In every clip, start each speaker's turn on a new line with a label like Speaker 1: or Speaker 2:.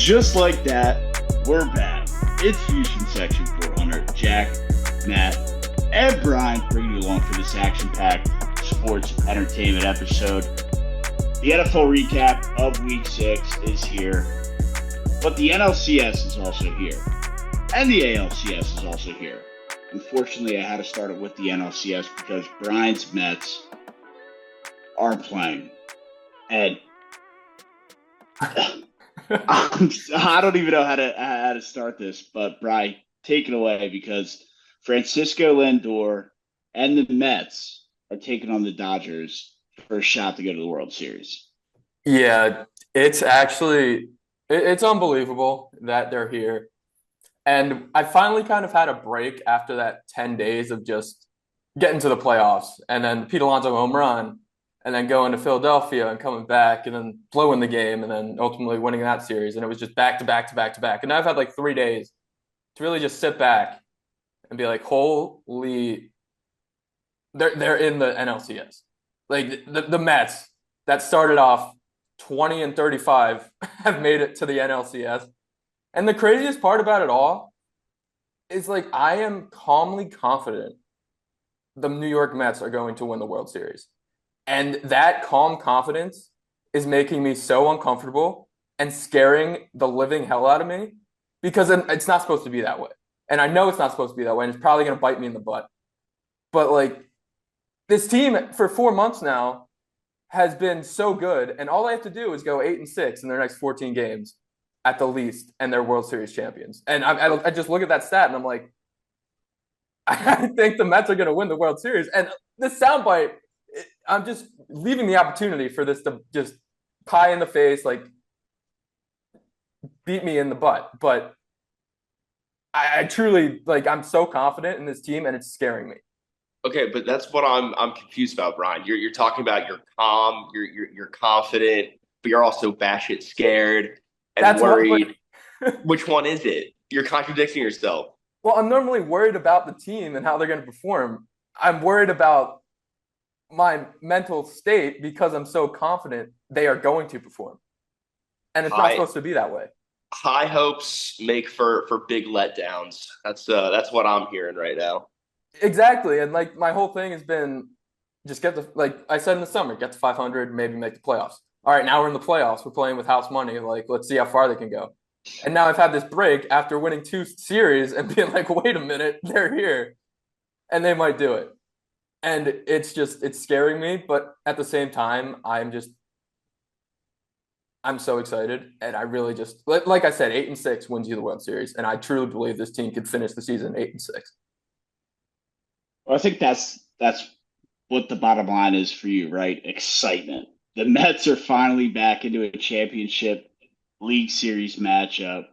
Speaker 1: Just like that, we're back. It's Fusion Section 400. Jack, Matt, and Brian bringing you along for this action-packed sports entertainment episode. The NFL recap of Week 6 is here, but the NLCS is also here, and the ALCS is also here. Unfortunately, I had to start it with the NLCS because Brian's Mets are playing, and I don't even know how to start this, but Brian, take it away because Francisco Lindor and the Mets are taking on the Dodgers for a shot to go to the World Series.
Speaker 2: Yeah, it's actually it's unbelievable that they're here. And I finally kind of had a break after that 10 days of just getting to the playoffs and then Pete Alonso home run and then going to Philadelphia and coming back and then blowing the game and then ultimately winning that series. And it was just back to back to back to back. And now I've had like 3 days to really just sit back and be like, holy, they're in the NLCS. Like the Mets that started off 20-35 have made it to the NLCS. And the craziest part about it all is like I am calmly confident the New York Mets are going to win the World Series. And that calm confidence is making me so uncomfortable and scaring the living hell out of me because it's not supposed to be that way. And I know it's not supposed to be that way, and it's probably going to bite me in the butt. But like this team for 4 months now has been so good, and all they have to do is go 8-6 in their next 14 games at the least, and they're World Series champions. And I just look at that stat, and I'm like, I think the Mets are going to win the World Series. And this soundbite, I'm just leaving the opportunity for this to just pie in the face, like beat me in the butt. But I truly like I'm so confident in this team, and it's scaring me.
Speaker 3: Okay, but that's what I'm confused about, Brian. You're talking about you're calm, you're confident, but you're also batshit scared and
Speaker 2: That's
Speaker 3: worried. Which one is it? You're contradicting yourself.
Speaker 2: Well, I'm normally worried about the team and how they're going to perform. I'm worried about my mental state because I'm so confident they are going to perform. And it's not supposed to be that way.
Speaker 3: High hopes make for big letdowns. That's what I'm hearing right now.
Speaker 2: Exactly. And like my whole thing has been just like I said in the summer, get to 500, maybe make the playoffs. All right, now we're in the playoffs. We're playing with house money. Like, let's see how far they can go. And now I've had this break after winning 2 series and being like, wait a minute, they're here. And they might do it. And it's scaring me. But at the same time, I'm so excited. And I really just, like I said, 8-6 wins you the World Series. And I truly believe this team could finish the season 8-6.
Speaker 1: Well, I think that's what the bottom line is for you, right? Excitement. The Mets are finally back into a championship League Series matchup.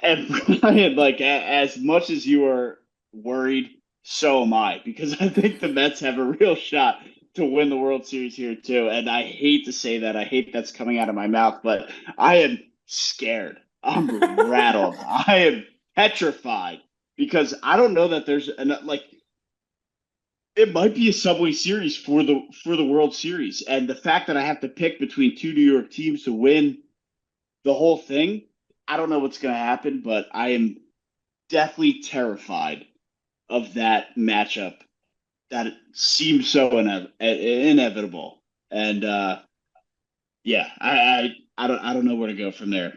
Speaker 1: And Brian, like as much as you are worried, so am I, because I think the Mets have a real shot to win the World Series here too. And I hate to say that. I hate that's coming out of my mouth, but I am scared. I'm rattled. I am petrified because I don't know that there's enough, like it might be a Subway Series for the World Series. And the fact that I have to pick between 2 New York teams to win the whole thing, I don't know what's going to happen, but I am definitely terrified of that matchup that seems so inevitable. And yeah, I don't know where to go from there.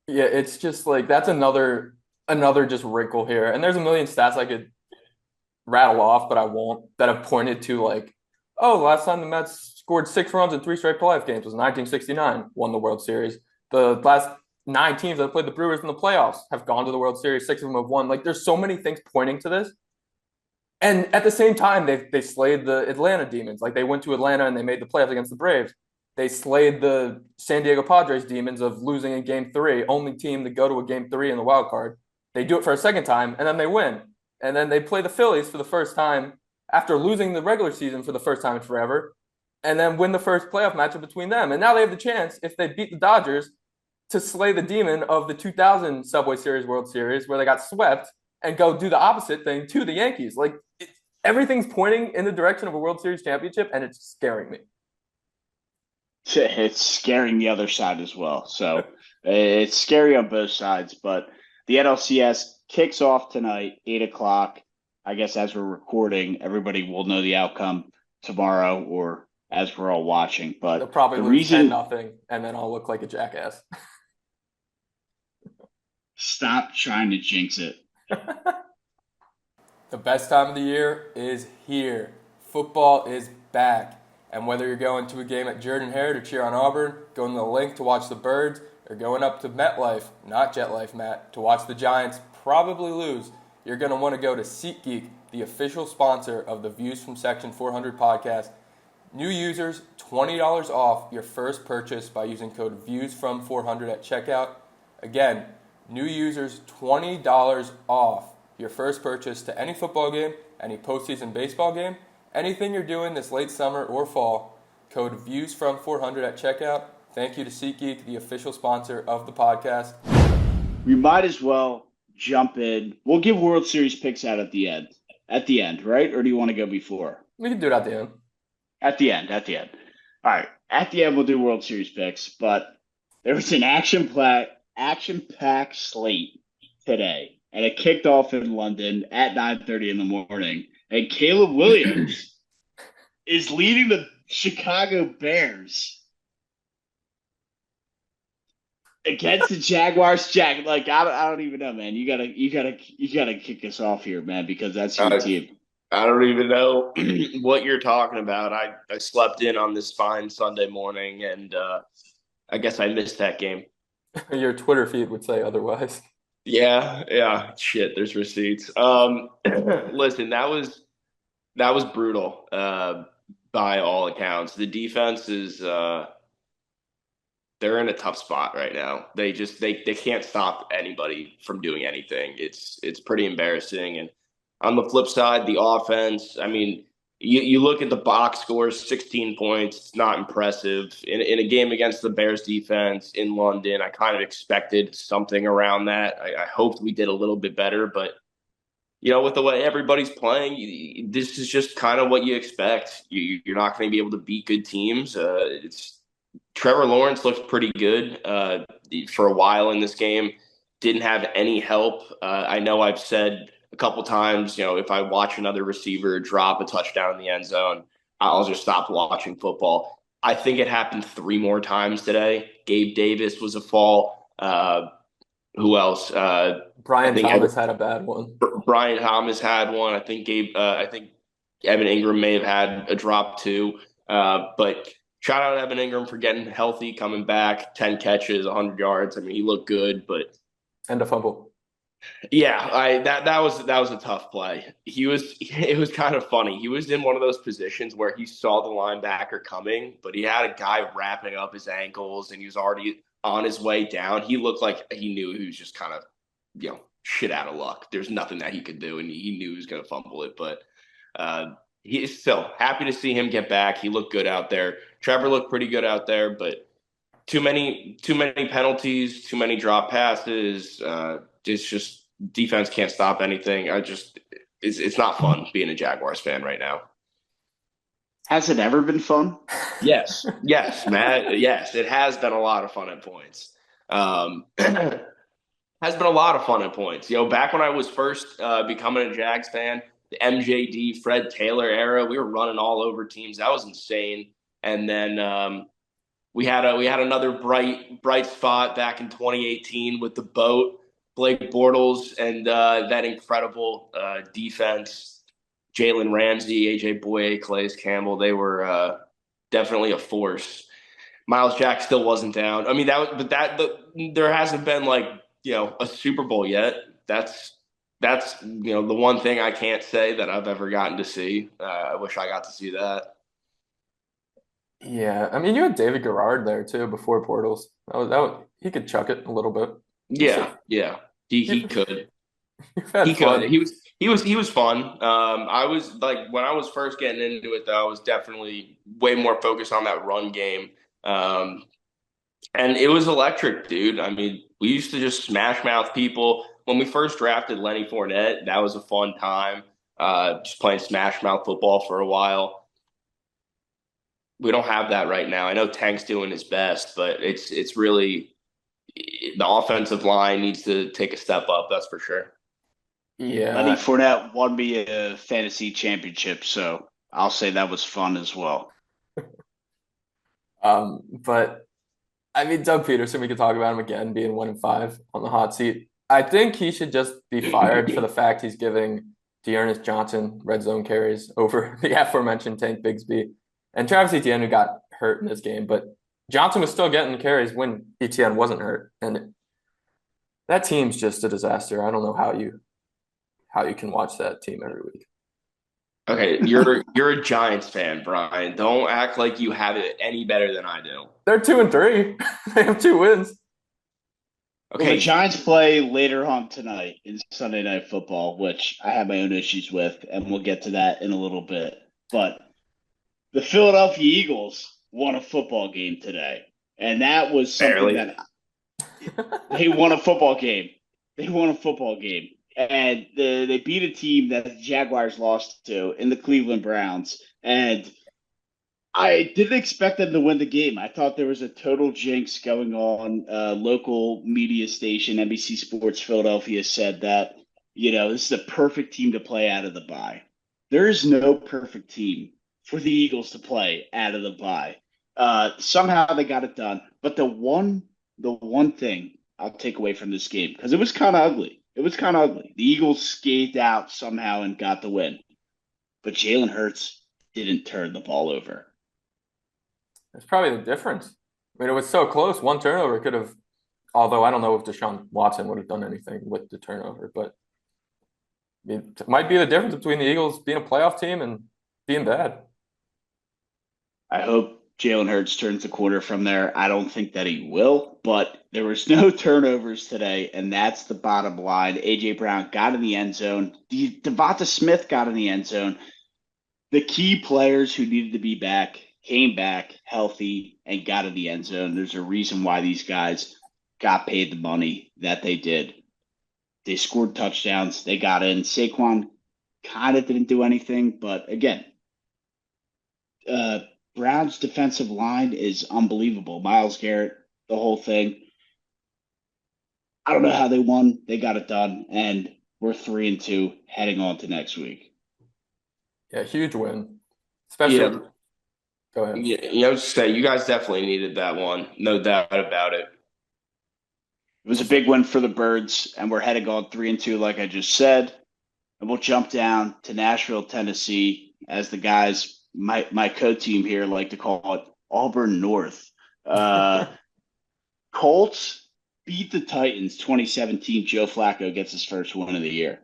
Speaker 2: Yeah, it's just like that's another just wrinkle here. And there's a million stats I could rattle off, but I won't, that have pointed to like, oh, last time the Mets scored 6 runs in 3 straight playoff games was 1969, won the World Series. The last 9 teams that played the Brewers in the playoffs have gone to the World Series. 6 of them have won. Like, there's so many things pointing to this. And at the same time, they slayed the Atlanta Demons. Like, they went to Atlanta and they made the playoffs against the Braves. They slayed the San Diego Padres Demons of losing in Game 3, only team to go to a Game 3 in the wild card. They do it for a second time, and then they win. And then they play the Phillies for the first time after losing the regular season for the first time in forever, and then win the first playoff matchup between them. And now they have the chance, if they beat the Dodgers, to slay the demon of the 2000 Subway Series World Series where they got swept and go do the opposite thing to the Yankees. Like, everything's pointing in the direction of a World Series championship, and it's scaring me.
Speaker 1: It's scaring the other side as well. So it's scary on both sides. But the NLCS kicks off tonight, 8 o'clock. I guess as we're recording, everybody will know the outcome tomorrow or as we're all watching.
Speaker 2: They'll
Speaker 1: But
Speaker 2: probably
Speaker 1: the
Speaker 2: lose 10
Speaker 1: reason,
Speaker 2: nothing, and then I'll look like a jackass.
Speaker 1: stop trying to jinx it.
Speaker 2: The best time of the year is here. Football is back. And whether you're going to a game at Jordan-Hare to cheer on Auburn, going to the Link to watch the Birds, or going up to MetLife, not JetLife, Matt, to watch the Giants probably lose, you're going to want to go to SeatGeek, the official sponsor of the Views from Section 400 podcast. New users, $20 off your first purchase by using code VIEWSFROM400 at checkout. Again, new users, $20 off your first purchase to any football game, any postseason baseball game, anything you're doing this late summer or fall. Code VIEWSFROM400 at checkout. Thank you to SeatGeek, the official sponsor of the podcast.
Speaker 1: We might as well jump in. We'll give World Series picks out at the end. At the end, right? Or do you want to go before?
Speaker 2: We can do it at the end.
Speaker 1: At the end. All right. At the end, we'll do World Series picks. But there was an action-packed slate today. And it kicked off in London at 9:30 in the morning. And Caleb Williams is leading the Chicago Bears against the Jaguars. I don't even know, man. You gotta kick us off here, man, because that's your team.
Speaker 3: I don't even know what you're talking about. I slept in on this fine Sunday morning, and I guess I missed that game.
Speaker 2: Your Twitter feed would say otherwise.
Speaker 3: Yeah. Shit, there's receipts. Listen, that was brutal. By all accounts, the defense is they're in a tough spot right now. They can't stop anybody from doing anything. It's pretty embarrassing. And on the flip side, the offense, I mean, you look at the box scores, 16 points. It's not impressive. In a game against the Bears defense in London, I kind of expected something around that. I hoped we did a little bit better, but with the way everybody's playing, this is just kind of what you expect. You're not going to be able to beat good teams. Trevor Lawrence looked pretty good for a while in this game. Didn't have any help. I know I've said a couple times, if I watch another receiver drop a touchdown in the end zone, I'll just stop watching football. I think it happened 3 more times today. Gabe Davis was a fall. Who else?
Speaker 2: Brian Thomas had a bad one.
Speaker 3: Brian Thomas had one. I think Evan Ingram may have had a drop too. But shout out to Evan Ingram for getting healthy, coming back, 10 catches, 100 yards. I mean, he looked good, but
Speaker 2: and a fumble.
Speaker 3: Yeah, that was a tough play. It was kind of funny. He was in one of those positions where he saw the linebacker coming, but he had a guy wrapping up his ankles and he was already on his way down. He looked like he knew he was just kind of, shit out of luck. There's nothing that he could do, and he knew he was going to fumble it. But he's still happy to see him get back. He looked good out there. Trevor looked pretty good out there, but too many penalties, too many drop passes. It's just defense can't stop anything. It's not fun being a Jaguars fan right now.
Speaker 1: Has it ever been fun?
Speaker 3: Yes, Matt. Yes, it has been a lot of fun at points. Has been a lot of fun at points. Back when I was first becoming a Jags fan, the MJD, Fred Taylor era, we were running all over teams. That was insane. And then we had another bright spot back in 2018 with the boat. Blake Bortles and that incredible defense, Jalen Ramsey, AJ Boye, Calais Campbell, they were definitely a force. Miles Jack still wasn't down. I mean, there hasn't been a Super Bowl yet. That's the one thing I can't say that I've ever gotten to see. I wish I got to see that.
Speaker 2: Yeah, I mean, you had David Garrard there too before Bortles. He could chuck it a little bit.
Speaker 3: Yeah. He could.
Speaker 2: He
Speaker 3: could. He was fun. I was when I was first getting into it though, I was definitely way more focused on that run game. And it was electric, dude. I mean, we used to just smash mouth people. When we first drafted Lenny Fournette, that was a fun time. Just playing smash mouth football for a while. We don't have that right now. I know Tank's doing his best, but it's really the offensive line needs to take a step up. That's for sure.
Speaker 1: Lenny
Speaker 2: Yeah.
Speaker 1: Fournette won me a fantasy championship, so I'll say that was fun as well.
Speaker 2: But I mean, Doug Peterson, we could talk about him again being 1-5 on the hot seat. I think he should just be fired for the fact he's giving Dearness Johnson red zone carries over the aforementioned Tank Bigsby and Travis Etienne, who got hurt in this game. But Johnson was still getting carries when Etienne wasn't hurt, and that team's just a disaster. I don't know how you can watch that team every week.
Speaker 3: Okay, you're a Giants fan, Brian. Don't act like you have it any better than I do.
Speaker 2: They're 2-3. They have 2 wins.
Speaker 1: Well, the
Speaker 3: Okay,
Speaker 1: Giants play later on tonight in Sunday Night Football, which I have my own issues with, and we'll get to that in a little bit. But the Philadelphia Eagles won a football game today, and that was something
Speaker 3: barely.
Speaker 1: that they won a football game. They won a football game, and they beat a team that the Jaguars lost to in the Cleveland Browns. And I didn't expect them to win the game. I thought there was a total jinx going on. Local media station, NBC Sports Philadelphia, said that, this is the perfect team to play out of the bye. There is no perfect team for the Eagles to play out of the bye. Somehow they got it done. But the one thing I'll take away from this game, because it was kind of ugly. It was kind of ugly. The Eagles skated out somehow and got the win. But Jalen Hurts didn't turn the ball over.
Speaker 2: That's probably the difference. I mean, it was so close. One turnover could have, although I don't know if Deshaun Watson would have done anything with the turnover, but it might be the difference between the Eagles being a playoff team and being bad.
Speaker 1: I hope Jalen Hurts turns the corner from there. I don't think that he will, but there was no turnovers today, and that's the bottom line. A.J. Brown got in the end zone. Devonta Smith got in the end zone. The key players who needed to be back came back healthy and got in the end zone. There's a reason why these guys got paid the money that they did. They scored touchdowns. They got in. Saquon kind of didn't do anything, but again, uh, Brown's defensive line is unbelievable. Myles Garrett, the whole thing. I don't know how they won. They got it done, and we're 3-2 heading on to next week.
Speaker 2: Yeah, huge win. Especially,
Speaker 3: Yeah,
Speaker 2: go ahead.
Speaker 3: I was say you guys definitely needed that one, no doubt about it.
Speaker 1: It was a big win for the Birds, and we're heading on 3-2, like I just said. And we'll jump down to Nashville, Tennessee, as the guys, my co-team here, like to call it Auburn North. Uh, Colts beat the Titans 2017. Joe Flacco gets his first win of the year.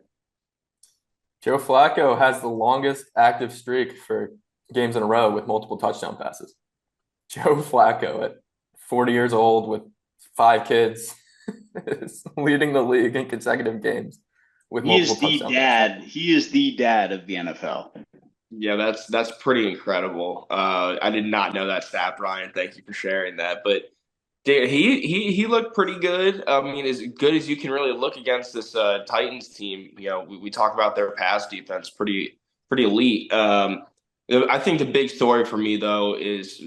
Speaker 2: Joe Flacco has the longest active streak for games in a row with multiple touchdown passes. Joe Flacco at 40 years old with 5 kids is leading the league in consecutive games with
Speaker 1: He
Speaker 2: multiple
Speaker 1: is the
Speaker 2: touchdown
Speaker 1: dad. He is the dad of the NFL.
Speaker 3: Yeah, that's pretty incredible. I did not know that stat, Brian. Thank you for sharing that. But dude, he looked pretty good. I mean, as good as you can really look against this Titans team. We talk about their pass defense, pretty elite. I think the big story for me though is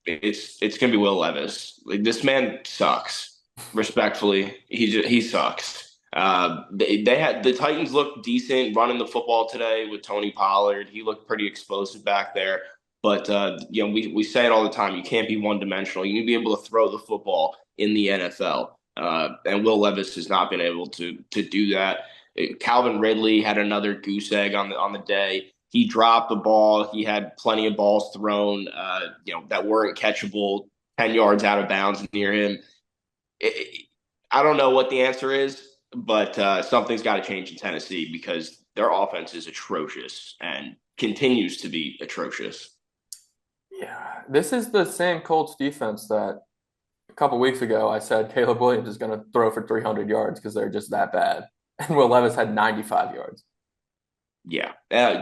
Speaker 3: it's gonna be Will Levis. Like this man sucks. Respectfully, he sucks. They had the Titans looked decent running the football today with Tony Pollard. He looked pretty explosive back there. But we say it all the time. You can't be one dimensional. You need to be able to throw the football in the NFL. And Will Levis has not been able to do that. Calvin Ridley had another goose egg on the day. He dropped the ball. He had plenty of balls thrown, that weren't catchable 10 yards out of bounds near him. I don't know what the answer is, but something's got to change in Tennessee because their offense is atrocious and continues to be atrocious.
Speaker 2: Yeah, this is the same Colts defense that a couple weeks ago I said Caleb Williams is going to throw for 300 yards because they're just that bad. And Will Levis had 95 yards.
Speaker 3: Yeah.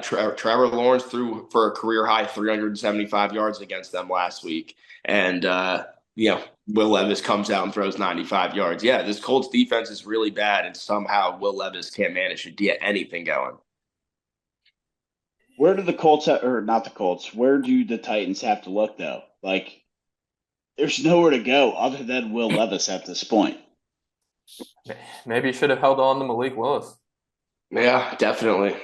Speaker 3: Trevor Lawrence threw for a career high 375 yards against them last week. And, Will Levis comes out and throws 95 yards. Yeah, this Colts defense is really bad, and somehow Will Levis can't manage to get anything going.
Speaker 1: Where do the Colts or not the Colts? Where do the Titans have to look though? Like, there's nowhere to go other than Will Levis at this point.
Speaker 2: Maybe you should have held on to Malik Willis.
Speaker 3: Yeah, definitely.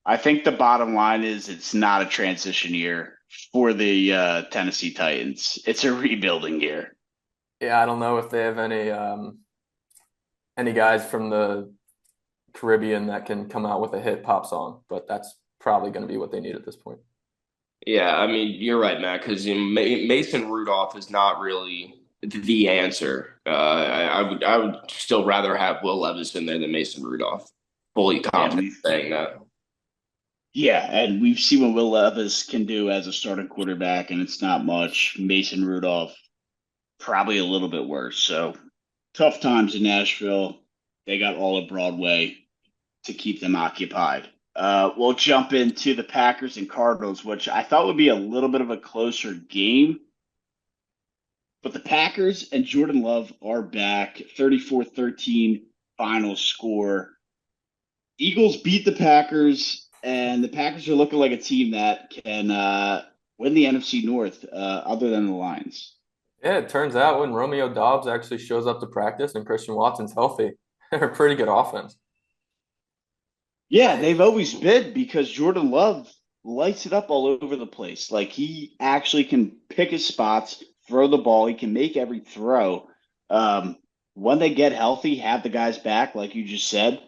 Speaker 1: I think the bottom line is it's not a transition year for the Tennessee Titans. It's a rebuilding year.
Speaker 2: Yeah, I don't know if they have any guys from the Caribbean that can come out with a hit pop song, but that's probably going to be what they need at this point.
Speaker 3: Yeah, I mean, you're right, Matt, because Mason Rudolph is not really the answer. I would still rather have Will Levis in there than Mason Rudolph. Fully
Speaker 1: Yeah,
Speaker 3: confident saying that.
Speaker 1: and we've seen what Will Levis can do as a starting quarterback, and it's not much. Mason Rudolph probably a little bit worse. So tough times in Nashville. They got all of Broadway to keep them occupied. We'll jump into the Packers and Cardinals, which I thought would be a little bit of a closer game. But the Packers and Jordan Love are back. 34-13 final score. Eagles beat the Packers, and the Packers are looking like a team that can win the NFC North, other than the Lions.
Speaker 2: Yeah, it turns out when Romeo Dobbs actually shows up to practice and Christian Watson's healthy, they're a pretty good offense.
Speaker 1: Yeah, they've always been because Jordan Love lights it up all over the place. Like he actually can pick his spots, throw the ball. He can make every throw. When they get healthy, have the guys back, like you just said,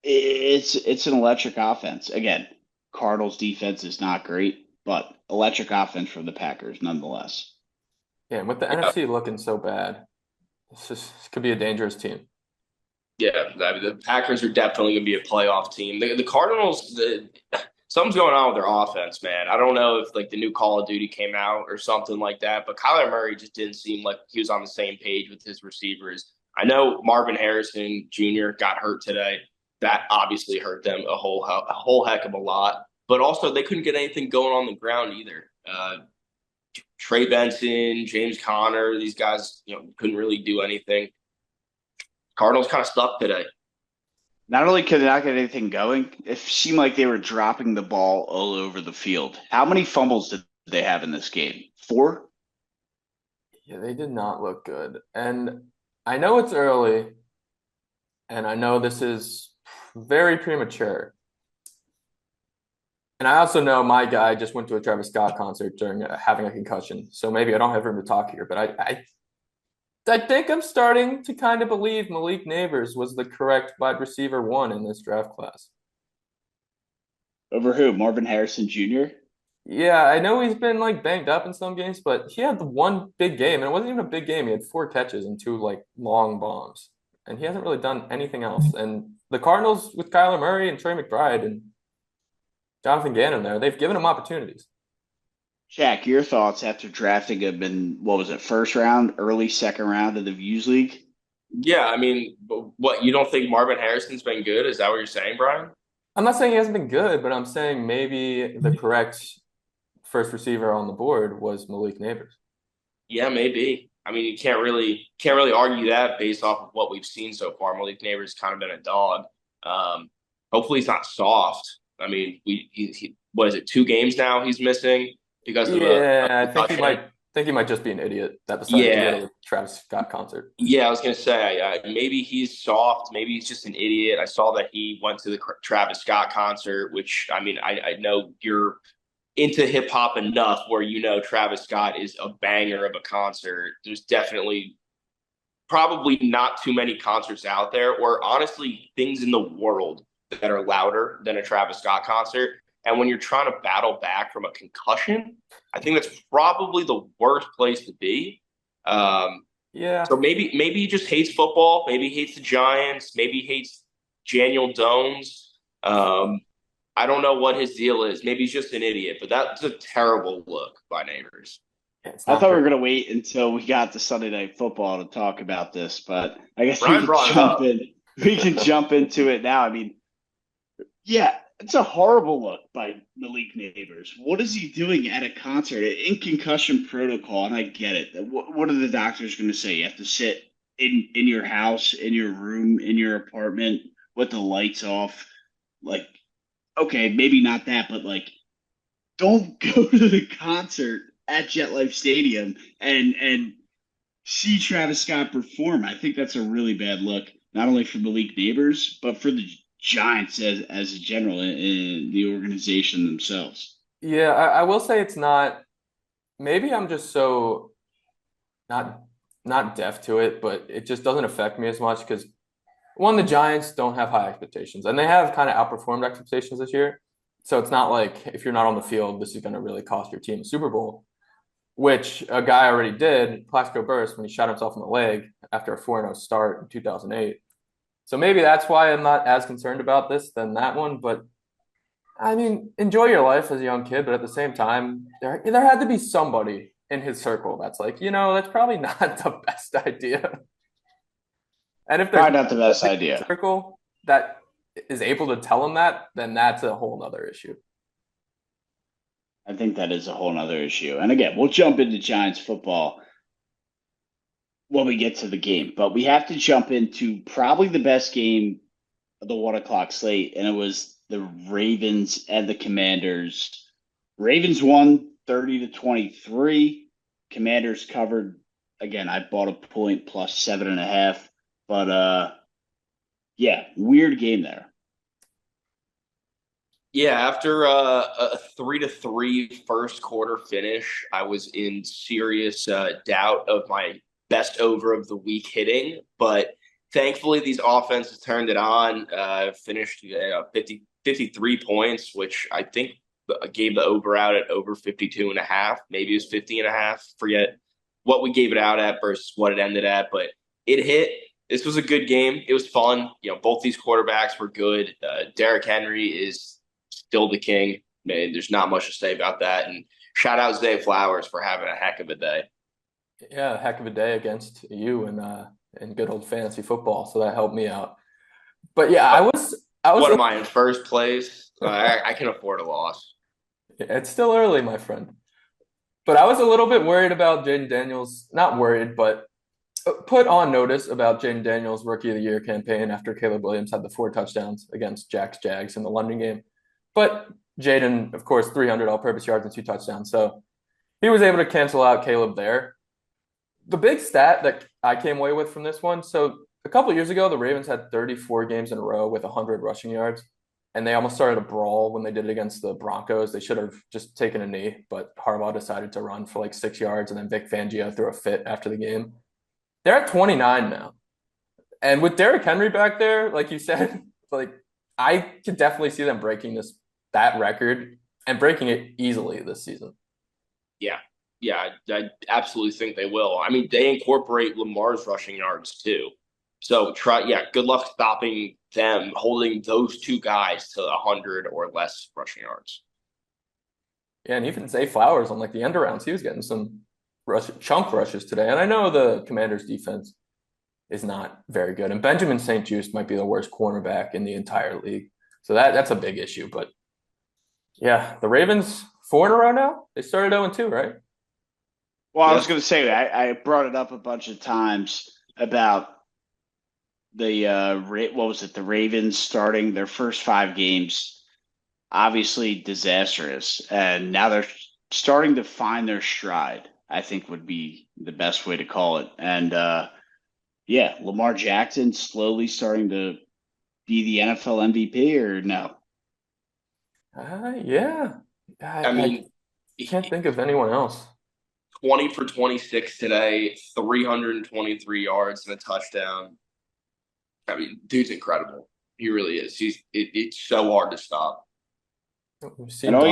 Speaker 1: it's an electric offense. Again, Cardinals defense is not great, but electric offense from the Packers nonetheless.
Speaker 2: Yeah, and with the NFC looking so bad, this could be a dangerous team.
Speaker 3: Yeah, I mean, the Packers are definitely going to be a playoff team. The Cardinals, something's going on with their offense, man. I don't know if like the new Call of Duty came out or something like that, but Kyler Murray just didn't seem like he was on the same page with his receivers. I know Marvin Harrison Jr. got hurt today. That obviously hurt them a whole heck of a lot. But also, they couldn't get anything going on the ground either. Trey Benson, James Conner, these guys, couldn't really do anything. Cardinals kind of stuck today.
Speaker 1: Not only could they not get anything going, it seemed like they were dropping the ball all over the field. How many fumbles did they have in this game? 4?
Speaker 2: Yeah, they did not look good. And I know it's early, and I know this is very premature. And I also know my guy just went to a Travis Scott concert during having a concussion, so maybe I don't have room to talk here. But I think I'm starting to kind of believe Malik Neighbors was the correct wide receiver 1 in this draft class.
Speaker 1: Over who? Marvin Harrison Jr.?
Speaker 2: Yeah, I know he's been like banged up in some games, but he had the one big game, and it wasn't even a big game. He had 4 catches and 2 like long bombs, and he hasn't really done anything else. And the Cardinals with Kyler Murray and Trey McBride and Jonathan Gannon there, they've given him opportunities.
Speaker 1: Jack, your thoughts after drafting him in, what was it, first round, early second round of the Views League?
Speaker 3: Yeah, I mean, what, you don't think Marvin Harrison's been good? Is that what you're saying, Brian?
Speaker 2: I'm not saying he hasn't been good, but I'm saying maybe the correct first receiver on the board was Malik Neighbors.
Speaker 3: Yeah, maybe. I mean, you can't really argue that based off of what we've seen so far. Malik Neighbors kind of been a dog. Hopefully he's not soft. I mean, what is it, 2 games now he's missing because of
Speaker 2: I think he might just be an idiot that decided to go to the Travis Scott concert.
Speaker 3: Yeah, I was gonna say maybe he's soft, maybe he's just an idiot. I saw that he went to the Travis Scott concert, which I mean, I know you're into hip hop enough where Travis Scott is a banger of a concert. There's definitely probably not too many concerts out there, or honestly, things in the world that are louder than a Travis Scott concert. And when you're trying to battle back from a concussion, I think that's probably the worst place to be.
Speaker 2: Yeah.
Speaker 3: So maybe he just hates football. Maybe he hates the Giants. Maybe he hates Daniel Jones. I don't know what his deal is. Maybe he's just an idiot. But that's a terrible look by Neighbors.
Speaker 1: I thought we were going to wait until we got to Sunday Night Football to talk about this, but I guess we can jump in. We can jump into it now. I mean, yeah, it's a horrible look by Malik Neighbors. What is he doing at a concert in concussion protocol? And I get it. What are the doctors going to say? You have to sit in your house, in your room, in your apartment with the lights off. Like, okay, maybe not that, but like don't go to the concert at MetLife Stadium and see Travis Scott perform. I think that's a really bad look, not only for Malik Neighbors, but for the Giants as a general in the organization themselves.
Speaker 2: Yeah, I will say it's not. Maybe I'm just so not not deaf to it, but it just doesn't affect me as much because one, the Giants don't have high expectations, and they have kind of outperformed expectations this year. So it's not like if you're not on the field, this is going to really cost your team a Super Bowl, which a guy already did, Plaxico Burress, when he shot himself in the leg after a 4-0 start in 2008. So maybe that's why I'm not as concerned about this than that one. But I mean, enjoy your life as a young kid, but at the same time, there had to be somebody in his circle that's like, that's probably not the best idea. And if there's
Speaker 1: Probably not the best
Speaker 2: no
Speaker 1: idea.
Speaker 2: circle that is able to tell him that, then that's a whole other issue.
Speaker 1: I think that is a whole nother issue. And again, we'll jump into Giants football when we get to the game, but we have to jump into probably the best game of the 1 o'clock slate, and it was the Ravens and the Commanders. Ravens won 30-23. Commanders covered. Again, I bought a point plus 7.5, but yeah, weird game there.
Speaker 3: Yeah, after a 3-3 first quarter finish, I was in serious doubt of my best over of the week hitting. But thankfully, these offenses turned it on, finished 53 points, which I think gave the over out at over 52.5. Maybe it was 50.5. Forget what we gave it out at versus what it ended at, but it hit. This was a good game. It was fun. Both these quarterbacks were good. Derrick Henry is still the king. Man, there's not much to say about that. And shout out Zay Flowers for having a heck of a day.
Speaker 2: Yeah, a heck of a day against you and good old fantasy football. So that helped me out. But yeah, I was.
Speaker 3: What am I in first place? I can afford a loss.
Speaker 2: It's still early, my friend. But I was a little bit worried about Jaden Daniels. Not worried, but put on notice about Jaden Daniels' Rookie of the Year campaign after Caleb Williams had the 4 touchdowns against Jags in the London game. But Jaden, of course, 300 all-purpose yards and 2 touchdowns. So he was able to cancel out Caleb there. The big stat that I came away with from this one, so a couple of years ago, the Ravens had 34 games in a row with 100 rushing yards, and they almost started a brawl when they did it against the Broncos. They should have just taken a knee, but Harbaugh decided to run for like 6 yards, and then Vic Fangio threw a fit after the game. They're at 29 now. And with Derrick Henry back there, like you said, like I could definitely see them breaking that record and breaking it easily this season.
Speaker 3: Yeah, I absolutely think they will. I mean, they incorporate Lamar's rushing yards too. So good luck stopping them, holding those two guys to 100 or less rushing yards.
Speaker 2: Yeah, and even Zay Flowers on like the end arounds, he was getting some chunk rushes today. And I know the Commanders' defense is not very good. And Benjamin St-Juste might be the worst cornerback in the entire league. So that's a big issue. But yeah, the Ravens 4 in a row now. They started 0-2, right?
Speaker 1: Well, I was going to say, I brought it up a bunch of times about the what was it? The Ravens starting their first 5 games, obviously disastrous, and now they're starting to find their stride. I think would be the best way to call it. And yeah, Lamar Jackson slowly starting to be the NFL MVP, or no?
Speaker 2: Yeah.
Speaker 3: I mean,
Speaker 2: I can't think of anyone else.
Speaker 3: 20 for 26 today, 323 yards and a touchdown. I mean, dude's incredible. He really is. It's so hard to stop.
Speaker 1: And all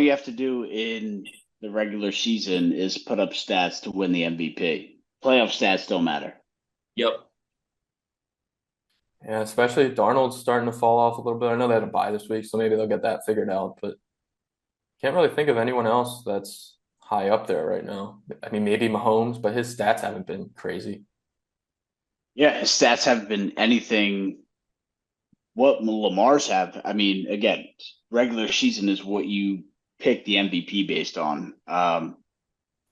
Speaker 1: you have to do in the regular season is put up stats to win the MVP. Playoff stats don't matter.
Speaker 3: Yep.
Speaker 2: Yeah, especially Darnold's starting to fall off a little bit. I know they had a bye this week, so maybe they'll get that figured out, but can't really think of anyone else that's high up there right now. I mean, maybe Mahomes, but his stats haven't been crazy.
Speaker 1: Yeah, his stats haven't been anything what Lamar's have. I mean, again, regular season is what you pick the MVP based on. But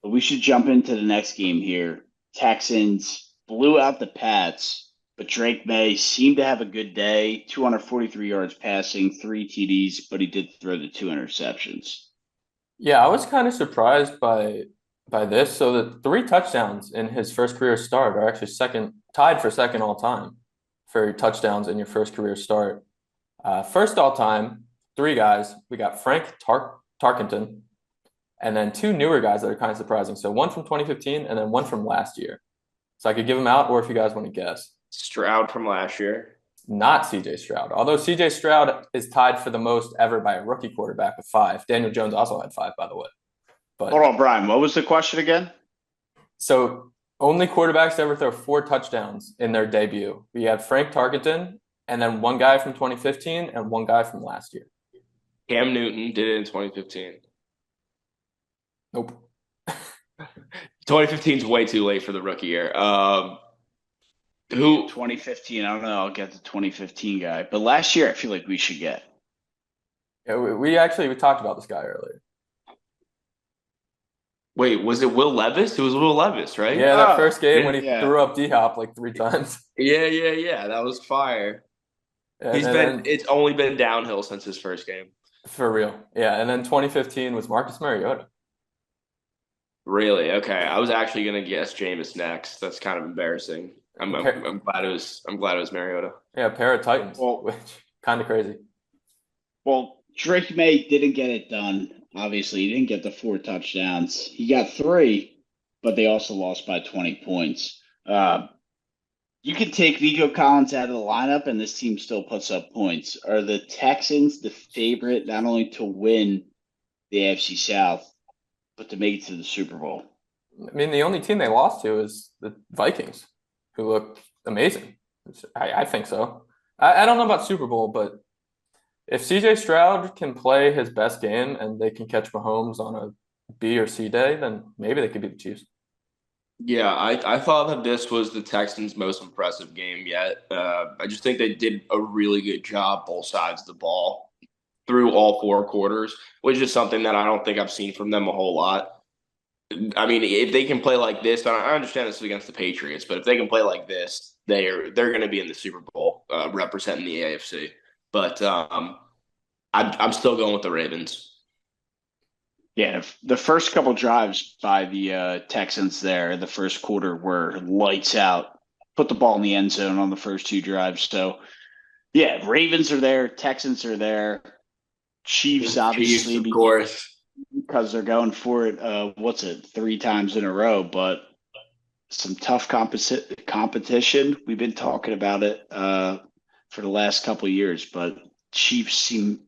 Speaker 1: we should jump into the next game here. Texans blew out the Pats, But Drake May seemed to have a good day. 243 yards passing, 3 TDs, but he did throw the 2 interceptions.
Speaker 2: Yeah, I was kind of surprised by this. So the 3 touchdowns in his first career start are actually tied for second all time for touchdowns in your first career start. First all time, 3 guys. We got Frank Tarkenton, and then 2 newer guys that are kind of surprising. So one from 2015 and then one from last year. So I could give them out, or if you guys want to guess.
Speaker 3: Stroud from last year.
Speaker 2: Not CJ Stroud. Although CJ Stroud is tied for the most ever by a rookie quarterback with 5. Daniel Jones also had 5, by the way. But
Speaker 1: Hold on, Brian. What was the question again?
Speaker 2: so only quarterbacks to ever throw 4 touchdowns in their debut. We had Frank Tarkenton, and then one guy from 2015 and one guy from last year.
Speaker 3: Cam Newton did it in 2015.
Speaker 2: Nope.
Speaker 3: 2015 is way too late for the rookie year.
Speaker 1: Who? 2015. I don't know. I'll get the 2015 guy. But last year, I feel like we should get.
Speaker 2: Yeah, we talked about this guy earlier.
Speaker 3: Wait, was it Will Levis? It was Will Levis, right?
Speaker 2: Yeah, that first game when he
Speaker 1: yeah.
Speaker 2: threw up D-Hop like 3 times.
Speaker 3: Yeah. That was fire. It's only been downhill since his first game.
Speaker 2: For real. Yeah, and then 2015 was Marcus Mariota.
Speaker 3: Really? Okay. I was actually gonna guess Jameis next. That's kind of embarrassing. I'm glad it was Mariota.
Speaker 2: Yeah, pair of Titans,
Speaker 1: Well-
Speaker 2: which kind of crazy.
Speaker 1: Well, Drake May didn't get it done. Obviously, he didn't get the 4 touchdowns. He got 3, but they also lost by 20 points. You can take Nico Collins out of the lineup, and this team still puts up points. Are the Texans the favorite not only to win the AFC South, but to make it to the Super Bowl?
Speaker 2: I mean, the only team they lost to is the Vikings, who look amazing. I think so. I don't know about Super Bowl, but if CJ Stroud can play his best game and they can catch Mahomes on a B or C day, then maybe they could beat the Chiefs.
Speaker 3: Yeah, I thought that this was the Texans' most impressive game yet. I just think they did a really good job both sides of the ball through all 4 quarters, which is something that I don't think I've seen from them a whole lot. I mean, if they can play like this, I understand this is against the Patriots, but if they can play like this, they're going to be in the Super Bowl representing the AFC. But I'm still going with the Ravens.
Speaker 1: Yeah, the first couple drives by the Texans there, the first quarter were lights out. Put the ball in the end zone on the first 2 drives. So, yeah, Ravens are there, Texans are there, Chiefs obviously,
Speaker 3: Chiefs, of course,
Speaker 1: because they're going for it. 3 times in a row, but some tough competition. We've been talking about it for the last couple of years, but Chiefs seem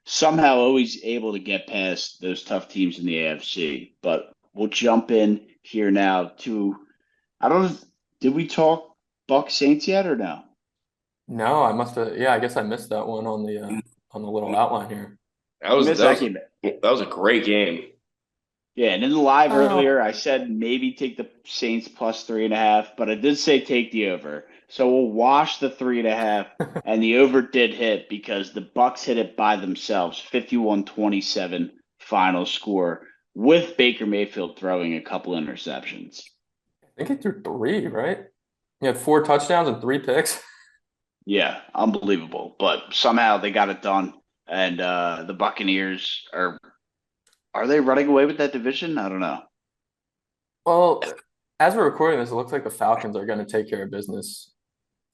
Speaker 1: somehow always able to get past those tough teams in the AFC. But we'll jump in here now to, I don't know, did we talk Bucs Saints yet or no?
Speaker 2: No, I must have. Yeah, I guess I missed that one on the little outline here.
Speaker 3: that was a great game.
Speaker 1: Yeah, and in the live earlier, I said maybe take the Saints plus 3.5, but I did say take the over. So we'll wash the 3.5, and the over did hit because the Bucs hit it by themselves, 51-27 final score, with Baker Mayfield throwing a couple interceptions.
Speaker 2: I think he threw 3, right? He had 4 touchdowns and 3 picks.
Speaker 1: Yeah, unbelievable. But somehow they got it done, and the Buccaneers are they running away with that division? I don't know.
Speaker 2: Well, as we're recording this, it looks like the Falcons are going to take care of business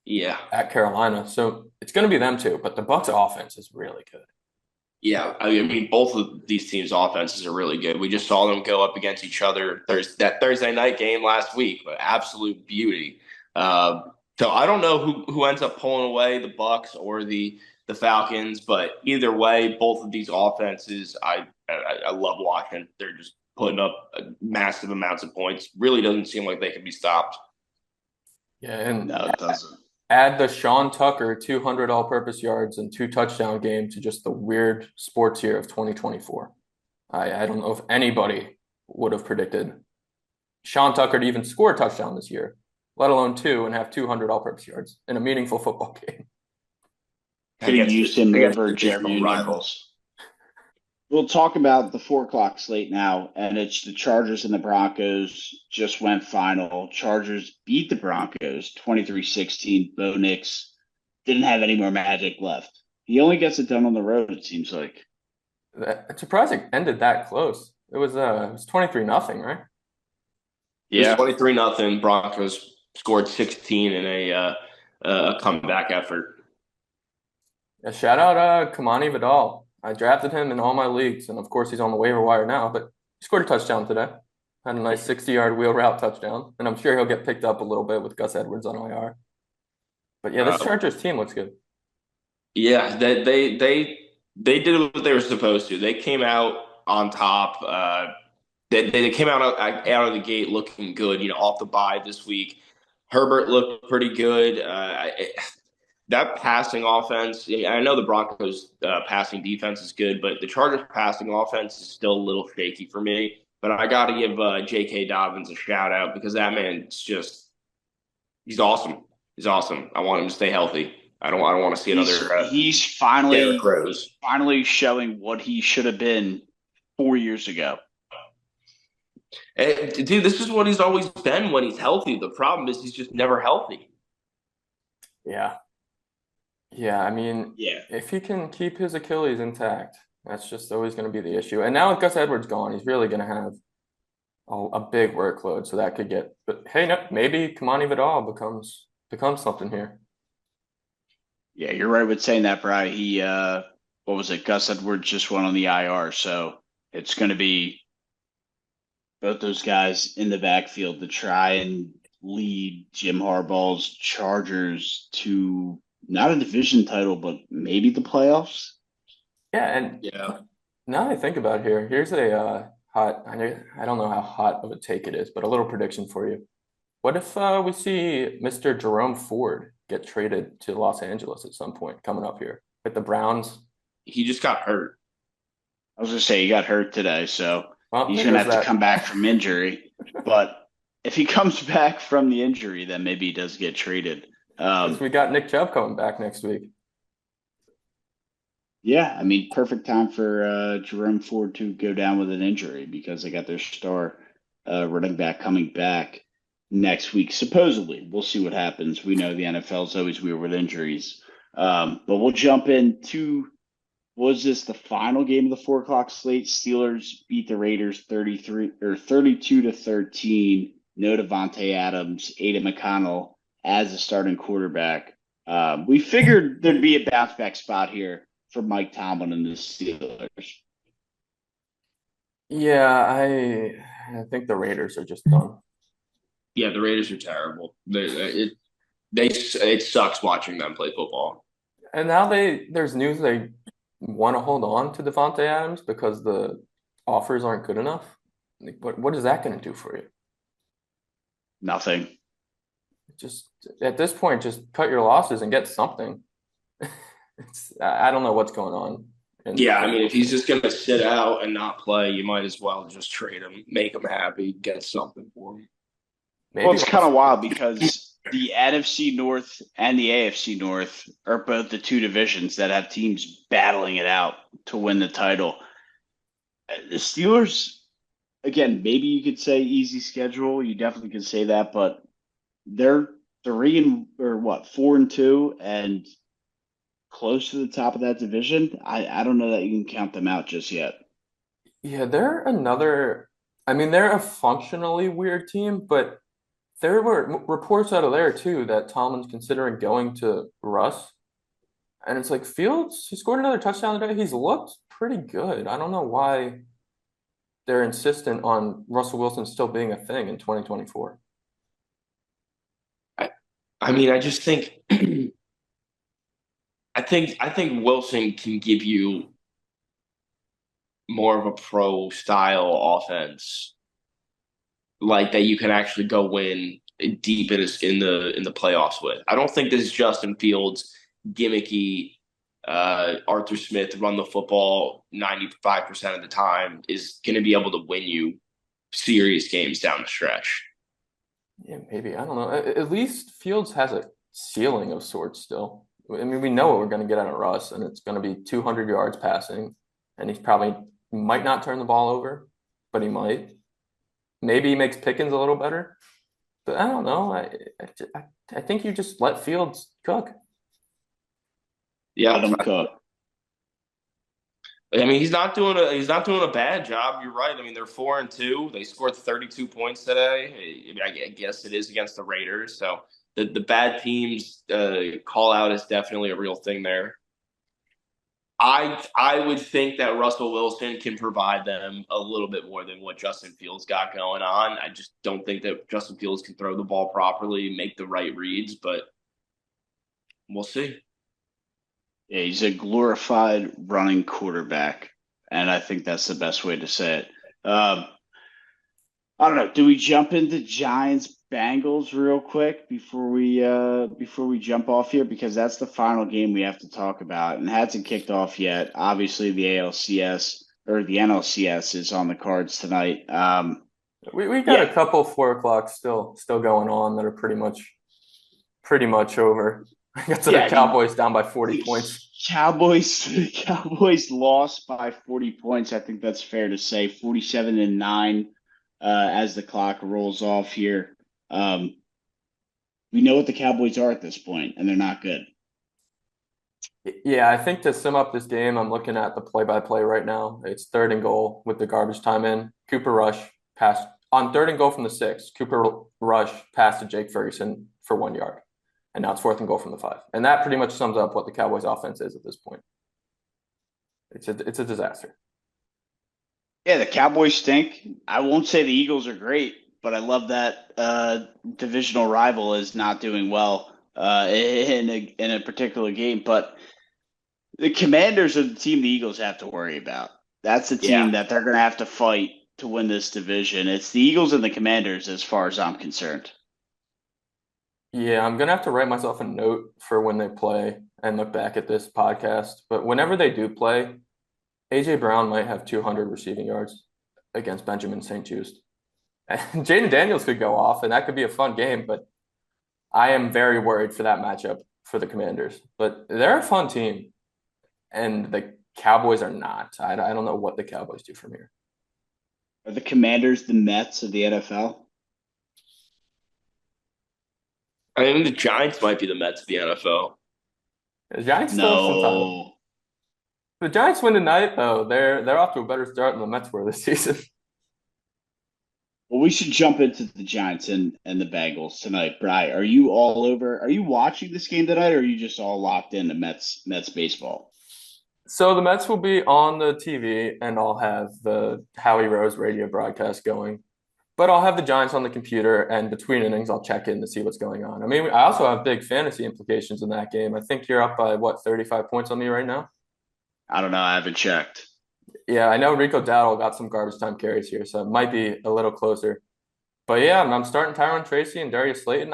Speaker 3: Yeah.
Speaker 2: at Carolina. So it's going to be them too, but the Bucs offense is really good.
Speaker 3: Yeah, I mean, both of these teams' offenses are really good. We just saw them go up against each other. That Thursday night game last week, but absolute beauty. So I don't know who ends up pulling away, the Bucs or the Falcons, but either way, both of these offenses, I love watching. They're just putting up massive amounts of points. Really doesn't seem like they can be stopped.
Speaker 2: Yeah, and
Speaker 1: No, it doesn't.
Speaker 2: add the Sean Tucker 200 all-purpose yards and 2 touchdown game to just the weird sports year of 2024. I don't know if anybody would have predicted Sean Tucker to even score a touchdown this year, let alone 2 and have 200 all-purpose yards in a meaningful football game.
Speaker 1: Could have used him
Speaker 3: against
Speaker 1: over
Speaker 3: the
Speaker 1: Jeremy
Speaker 3: divisional
Speaker 1: Nichols. We'll talk about the 4 o'clock slate now, and it's the Chargers and the Broncos just went final. Chargers beat the Broncos 23-16. Bo Nix didn't have any more magic left. He only gets it done on the road, it seems like.
Speaker 2: It's surprising it ended that close. It was 23-0, right?
Speaker 3: It was
Speaker 1: Yeah.
Speaker 3: 23-0. Broncos scored 16 in a comeback effort.
Speaker 2: Yeah, shout out Kamani Vidal. I drafted him in all my leagues, and of course he's on the waiver wire now, but he scored a touchdown today. Had a nice 60-yard wheel route touchdown, and I'm sure he'll get picked up a little bit with Gus Edwards on IR. But yeah, this
Speaker 3: Uh,
Speaker 2: Chargers team looks good.
Speaker 3: yeah, they did what they were supposed to. They came out on top. They came out of the gate looking good. Off the bye this week. Herbert looked pretty good. That passing offense, I know the Broncos' passing defense is good, but the Chargers' passing offense is still a little shaky for me. But I got to give J.K. Dobbins a shout out because that man's he's awesome. He's awesome. I want him to stay healthy. I don't want to see another
Speaker 1: He's
Speaker 3: Derrick Rose.
Speaker 1: finally showing what he should have been 4 years ago.
Speaker 3: And, dude, this is what he's always been when he's healthy. The problem is he's just never healthy.
Speaker 2: Yeah. Yeah, I mean,
Speaker 3: Yeah.
Speaker 2: if he can keep his Achilles intact, that's just always going to be the issue. And now with Gus Edwards gone, he's really going to have a big workload. So that could get. But hey, no, maybe Kamani Vidal becomes something here.
Speaker 1: Yeah, you're right with saying that, Bri. What was it? Gus Edwards just went on the IR, so it's going to be both those guys in the backfield to try and lead Jim Harbaugh's Chargers to not a division title, but maybe the playoffs.
Speaker 2: Yeah, and
Speaker 3: Yeah.
Speaker 2: now that I think about it here's a hot. I don't know how hot of a take it is, but a little prediction for you. What if we see Mr. Jerome Ford get traded to Los Angeles at some point coming up here with the Browns?
Speaker 3: He just got hurt.
Speaker 1: I was going to say he got hurt today, so
Speaker 2: Well,
Speaker 1: he's
Speaker 2: there
Speaker 1: going to
Speaker 2: goes
Speaker 1: have to
Speaker 2: that.
Speaker 1: come back from injury. But if he comes back from the injury, then maybe he does get traded.
Speaker 2: Guess we got Nick Chubb coming back next week.
Speaker 1: Yeah, I mean, perfect time for Jerome Ford to go down with an injury because they got their star running back coming back next week. Supposedly, we'll see what happens. We know the NFL is always weird with injuries. But we'll jump into was this the final game of the 4 o'clock slate? Steelers beat the Raiders 32-13. No Devontae Adams, Aiden McConnell as a starting quarterback. We figured there'd be a bounce back spot here for Mike Tomlin and the Steelers.
Speaker 2: Yeah, I think the Raiders are just done.
Speaker 3: Yeah, the Raiders are terrible. It sucks watching them play football.
Speaker 2: And now there's news they want to hold on to Devontae Adams because the offers aren't good enough. Like, what is that going to do for you?
Speaker 1: Nothing.
Speaker 2: Just at this point, just cut your losses and get something. I don't know what's going on.
Speaker 3: Yeah, I mean, if he's just going to sit out and not play, you might as well just trade him, make him happy, get something for him.
Speaker 1: Well, it's kind of wild because the NFC North and the AFC North are both the two divisions that have teams battling it out to win the title. The Steelers, again, maybe you could say easy schedule. You definitely could say that, but they're 4-2, and close to the top of that division. I don't know that you can count them out just yet.
Speaker 2: Yeah, they're they're a functionally weird team, but there were reports out of there too that Tomlin's considering going to Russ. And it's like Fields, he scored another touchdown today. He's looked pretty good. I don't know why they're insistent on Russell Wilson still being a thing in 2024.
Speaker 3: I mean, I just think I think Wilson can give you more of a pro style offense, like that you can actually go win deep in the playoffs with. I don't think this is Justin Fields gimmicky. Arthur Smith run the football 95% of the time is going to be able to win you serious games down the stretch.
Speaker 2: Yeah, maybe. I don't know. At least Fields has a ceiling of sorts still. I mean, we know what we're going to get out of Russ, and it's going to be 200 yards passing, and he's probably might not turn the ball over, but he might. Maybe he makes Pickens a little better. But I don't know. I think you just let Fields cook.
Speaker 3: Yeah,
Speaker 1: Let him cook.
Speaker 3: I mean, he's not doing a bad job. You're right. I mean, they're 4-2. They scored 32 points today. I mean, I guess it is against the Raiders. So the bad teams call out is definitely a real thing there. I would think that Russell Wilson can provide them a little bit more than what Justin Fields got going on. I just don't think that Justin Fields can throw the ball properly, make the right reads, but we'll see.
Speaker 1: Yeah, he's a glorified running quarterback, and I think that's the best way to say it. Um, I don't know. Do we jump into Giants Bengals real quick before we jump off here, because that's the final game we have to talk about and it hasn't kicked off yet. Obviously, the ALCS or the NLCS is on the cards tonight.
Speaker 2: We got a
Speaker 1: Yeah,
Speaker 2: couple 4 o'clock still going on that are pretty much over. I got to the
Speaker 1: yeah. I mean,
Speaker 2: Cowboys down by 40
Speaker 1: the
Speaker 2: points.
Speaker 1: Cowboys lost by 40 points. I think that's fair to say. 47-9 as the clock rolls off here. Um, we know what the Cowboys are at this point, and they're not good.
Speaker 2: Yeah, I think to sum up this game, I'm looking at the play-by-play right now. It's 3rd and goal with the garbage time in. Cooper Rush passed on 3rd and goal from the 6. Cooper Rush passed to Jake Ferguson for 1 yard. And now it's 4th and goal from the 5. And that pretty much sums up what the Cowboys offense is at this point. It's a disaster.
Speaker 1: Yeah, the Cowboys stink. I won't say the Eagles are great, but I love that divisional rival is not doing well in a particular game. But the Commanders are the team the Eagles have to worry about. That's the
Speaker 3: Yeah.
Speaker 1: team that they're going to have to fight to win this division. It's the Eagles and the Commanders, as far as I'm concerned.
Speaker 2: Yeah, I'm gonna have to write myself a note for when they play and look back at this podcast. But whenever they do play, AJ Brown might have 200 receiving yards against Benjamin St-Juste. And Jaden Daniels could go off, and that could be a fun game. But I am very worried for that matchup for the Commanders. But they're a fun team, and the Cowboys are not. I don't know what the Cowboys do from here.
Speaker 1: Are the Commanders the Mets of the NFL?
Speaker 3: I think the Giants might be the Mets of the NFL.
Speaker 2: The Giants still have some time.
Speaker 1: No.
Speaker 2: The Giants win tonight, though. They're off to a better start than the Mets were this season.
Speaker 1: Well, we should jump into the Giants and the Bengals tonight. Bri, are you all over? Are you watching this game tonight, or are you just all locked into Mets baseball?
Speaker 2: So the Mets will be on the TV, and I'll have the Howie Rose radio broadcast going. But I'll have the Giants on the computer, and between innings, I'll check in to see what's going on. I mean, I also have big fantasy implications in that game. I think you're up by what, 35 points on me right now?
Speaker 1: I don't know. I haven't checked.
Speaker 2: Yeah, I know Rico Dowdle got some garbage time carries here, so it might be a little closer. But yeah, I'm starting Tyron Tracy and Darius Slayton.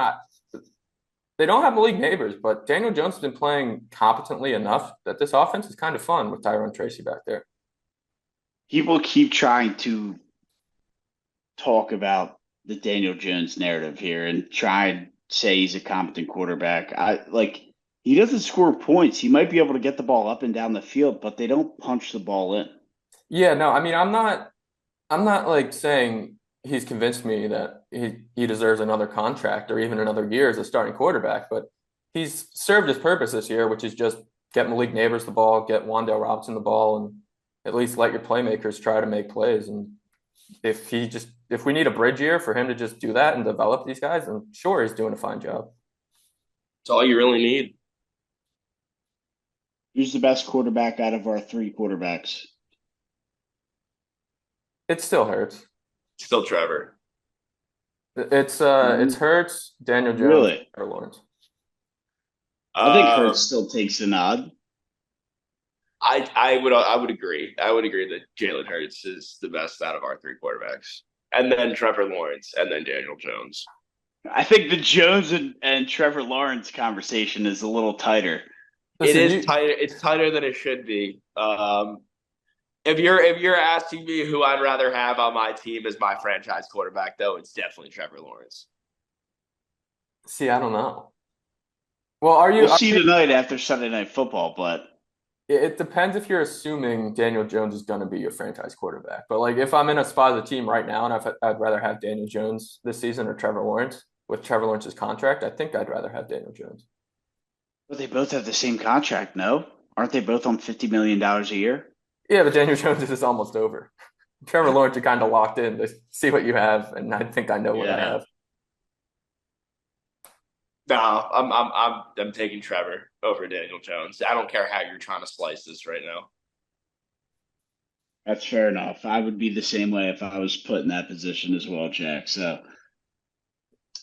Speaker 2: They don't have Malik Neighbors, but Daniel Jones has been playing competently enough that this offense is kind of fun with Tyron Tracy back there.
Speaker 1: People keep trying to talk about the Daniel Jones narrative here and try and say he's a competent quarterback. He doesn't score points. He might be able to get the ball up and down the field, but they don't punch the ball in.
Speaker 2: Yeah, no, I mean, I'm not like saying he's convinced me that he deserves another contract or even another year as a starting quarterback, but he's served his purpose this year, which is just get Malik Neighbors the ball, get Wan'Dale Robinson the ball, and at least let your playmakers try to make plays. And if we need a bridge year for him to just do that and develop these guys, then sure, he's doing a fine job.
Speaker 3: It's all you really need.
Speaker 1: Who's the best quarterback out of our three quarterbacks?
Speaker 2: It still hurts.
Speaker 3: Still Trevor.
Speaker 2: It's Hurts, Daniel Jones,
Speaker 1: Really?
Speaker 2: or Lawrence.
Speaker 1: I think
Speaker 3: Um,
Speaker 1: Hurts still takes a nod.
Speaker 3: I would agree. I would agree that Jalen Hurts is the best out of our three quarterbacks, and then Trevor Lawrence, and then Daniel Jones.
Speaker 1: I think the Jones and Trevor Lawrence conversation is a little tighter.
Speaker 3: It
Speaker 2: Listen,
Speaker 3: is tighter. It's tighter than it should be. If you're asking me who I'd rather have on my team as my franchise quarterback, though, it's definitely Trevor Lawrence.
Speaker 2: see, I don't know. Well, are you?
Speaker 1: We'll see tonight after Sunday Night Football, but
Speaker 2: It depends if you're assuming Daniel Jones is going to be your franchise quarterback. But like if I'm in a spot of the team right now and I'd rather have Daniel Jones this season or Trevor Lawrence with Trevor Lawrence's contract, I think I'd rather have Daniel Jones.
Speaker 1: But they both have the same contract, no? Aren't they both on $50 million a year?
Speaker 2: Yeah, but Daniel Jones is almost over. Trevor Lawrence, you kind of locked in to see what you have, and I think I know what I
Speaker 1: Yeah.
Speaker 2: have.
Speaker 3: No, I'm taking Trevor over Daniel Jones. I don't care how you're trying to slice this right now.
Speaker 1: That's fair enough. I would be the same way if I was put in that position as well, Jack. So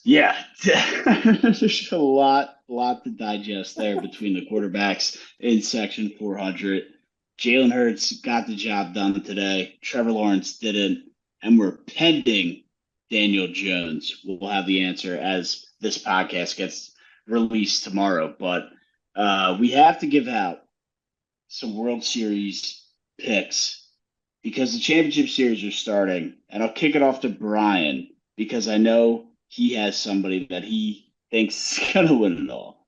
Speaker 1: yeah, there's a lot to digest there between the quarterbacks in section 400. Jalen Hurts got the job done today. Trevor Lawrence didn't, and we're pending Daniel Jones. We'll have the answer as this podcast gets released tomorrow. But we have to give out some World Series picks because the championship series are starting, and I'll kick it off to Brian because I know he has somebody that he thinks is going to win it all.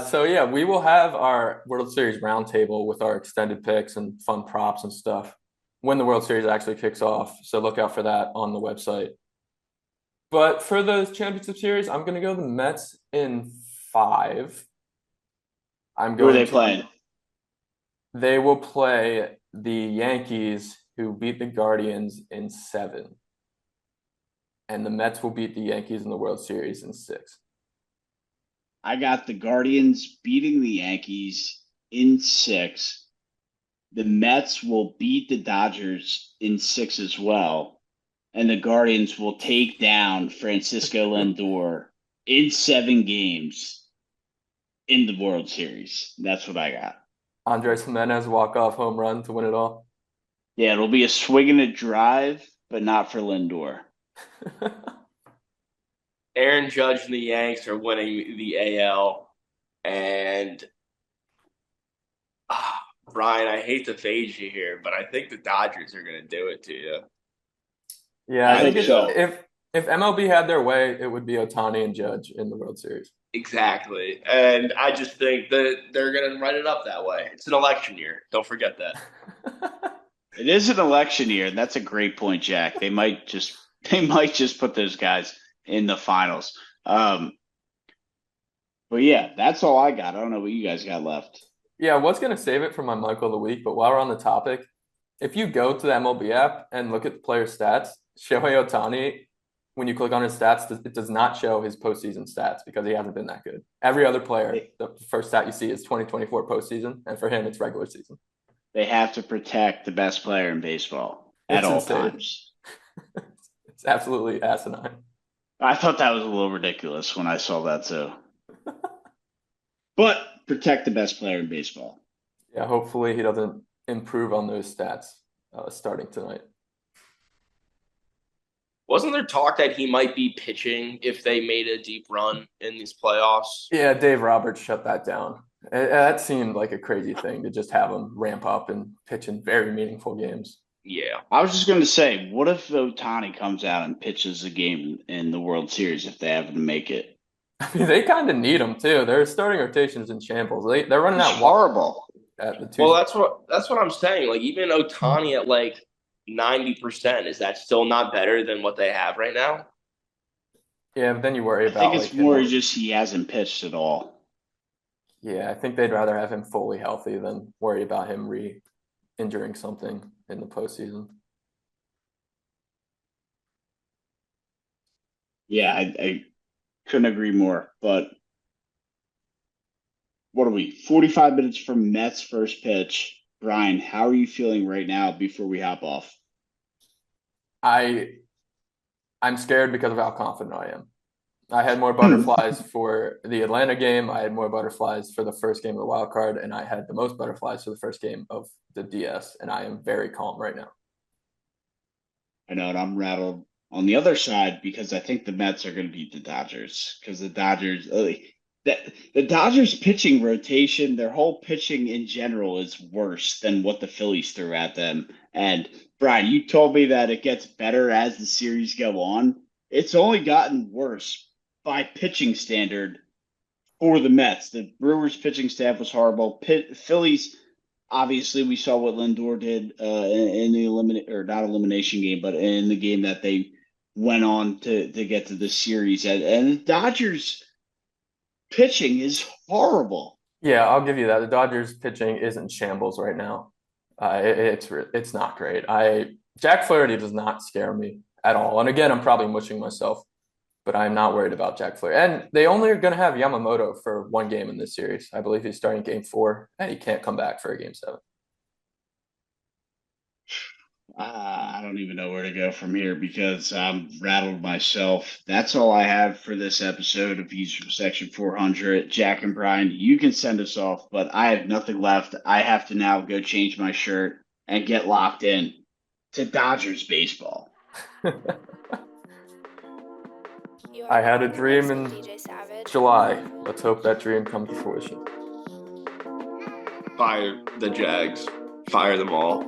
Speaker 2: So yeah, we will have our World Series roundtable with our extended picks and fun props and stuff when the World Series actually kicks off. So look out for that on the website. But for the championship series, I'm going to go the Mets in 5. I'm
Speaker 1: Who are
Speaker 2: going
Speaker 1: they
Speaker 2: to.
Speaker 1: playing?
Speaker 2: They will play the Yankees, who beat the Guardians in 7. And the Mets will beat the Yankees in the World Series in 6.
Speaker 1: I got the Guardians beating the Yankees in 6. The Mets will beat the Dodgers in 6 as well. And the Guardians will take down Francisco Lindor in 7 games in the World Series. That's what I got.
Speaker 2: Andres Jimenez walk-off home run to win it all.
Speaker 1: Yeah, it'll be a swing and a drive, but not for Lindor.
Speaker 3: Aaron Judge and the Yanks are winning the AL, and Brian, I hate to fade you here, but I think the Dodgers are going to do it to you.
Speaker 2: Yeah,
Speaker 1: I
Speaker 2: I think
Speaker 1: hope so.
Speaker 2: if MLB had their way, it would be Ohtani and Judge in the World Series.
Speaker 3: Exactly. And I just think that they're going to write it up that way. It's an election year. Don't forget that.
Speaker 1: It is an election year, and that's a great point, Jack. They might just put those guys in the finals. But yeah, that's all I got. I don't know what you guys got left.
Speaker 2: Yeah, I was going to save it for my Michael of the Week, but while we're on the topic, if you go to the MLB app and look at the player stats, Shohei Ohtani, when you click on his stats, it does not show his postseason stats because he hasn't been that good. Every other player, the first stat you see is 2024 postseason, and for him, it's regular season.
Speaker 1: They have to protect the best player in baseball at all times.
Speaker 2: It's absolutely asinine.
Speaker 1: I thought that was a little ridiculous when I saw that too. But protect the best player in baseball.
Speaker 2: Yeah, hopefully he doesn't improve on those stats starting tonight.
Speaker 3: Wasn't there talk that he might be pitching if they made a deep run in these playoffs?
Speaker 2: Yeah, Dave Roberts shut that down. That seemed like a crazy thing to just have him ramp up and pitch in very meaningful games.
Speaker 3: Yeah.
Speaker 1: I was just going to say, what if Ohtani comes out and pitches a game in the World Series if they happen to make it?
Speaker 2: I mean, they kind of need him too. Their starting rotations in shambles. They're running
Speaker 1: It's
Speaker 2: out
Speaker 1: horrible.
Speaker 2: at the 2.
Speaker 3: Well, that's what I'm saying. Like even Ohtani at like 90%, is that still not better than what they have right now?
Speaker 2: Yeah, but then you worry
Speaker 1: I
Speaker 2: about
Speaker 1: think it's more just he hasn't pitched at all.
Speaker 2: Yeah, I think they'd rather have him fully healthy than worry about him re-injuring something in the postseason.
Speaker 1: Yeah, I couldn't agree more. But what are we? 45 minutes from Mets first pitch. Brian, how are you feeling right now before we hop off?
Speaker 2: I'm scared because of how confident I am. I had more butterflies for the Atlanta game. I had more butterflies for the first game of the wild card, and I had the most butterflies for the first game of the DS, and I am very calm right now.
Speaker 1: I know, and I'm rattled on the other side because I think the Mets are going to beat the Dodgers because the Dodgers pitching rotation, their whole pitching in general is worse than what the Phillies threw at them. And Brian, you told me that it gets better as the series go on. It's only gotten worse by pitching standard for the Mets. The Brewers pitching staff was horrible. Phillies, obviously, we saw what Lindor did in the not elimination game, but in the game that they went on to get to the series. And the Dodgers pitching is horrible.
Speaker 2: Yeah, I'll give you that. The Dodgers pitching isn't shambles right now. It's not great. Jack Flaherty does not scare me at all. And again, I'm probably mushing myself, but I'm not worried about Jack Flaherty. And they only are going to have Yamamoto for one game in this series. I believe he's starting game 4, and he can't come back for a game 7.
Speaker 1: I don't even know where to go from here because I'm rattled myself. That's all I have for this episode of Views from Section 400. Jack and Brian, you can send us off, but I have nothing left. I have to now go change my shirt and get locked in to Dodgers baseball.
Speaker 2: I had a dream in July. Let's hope that dream comes to fruition.
Speaker 3: Fire the Jags. Fire them all.